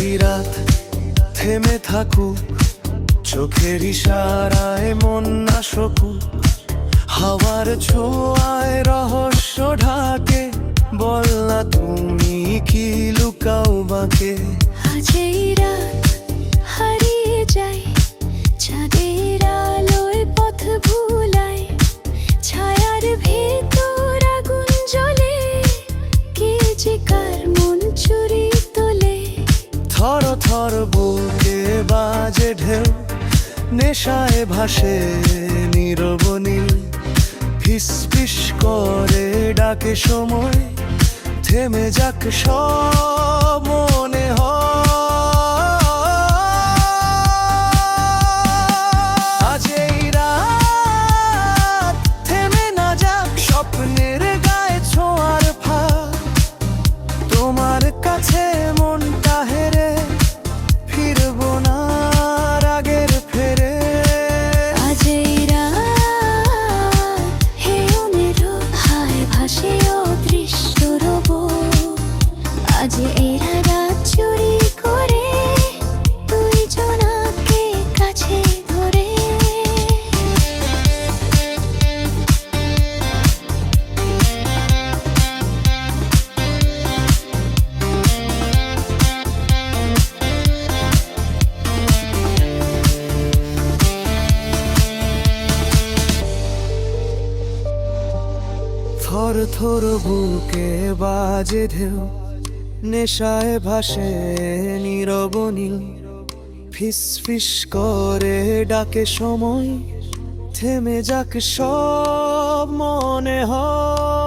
এই রাত থেমে থাকুক, চোখের ইশারায় মন না শকুক, হাওয়ার ছোঁয়ায় রহস্য ঢাকে, বল না তুমি কি লুকাও বাঁকে। আজ এই রাত হারিয়ে যায়, চাঁদের আলোয় পথ ভুলায়, ছায়ার ভেতর আগুন জ্বলে, কে যে কার মন চুরি তোলে। থর থর বুকে বাজে ঢেউ, নেশায় ভাসে নীরব নীল, ফিস ফিস করে ডাকে সময়, থেমে যাক সব মনে হয়। আজ এই রাত থেমে না যাক, স্বপ্নের গায়ে ছোঁয়ার ফাঁক, তোমার কাছে মনটা হেরে ফিরবো না আগের ফেরে। আজ এই রাত হেউ মেরো হায় ভাসে অদৃশ্য রব, আজ এই রাত চুরি করে দুই জনাকে কাছে ধরে। থর থর বুকে বাজে ঢেউ, নেশায় ভাসে নীরব নীল, ফিস ফিস করে ডাকে সময়, থেমে যাক সব মনে হয়।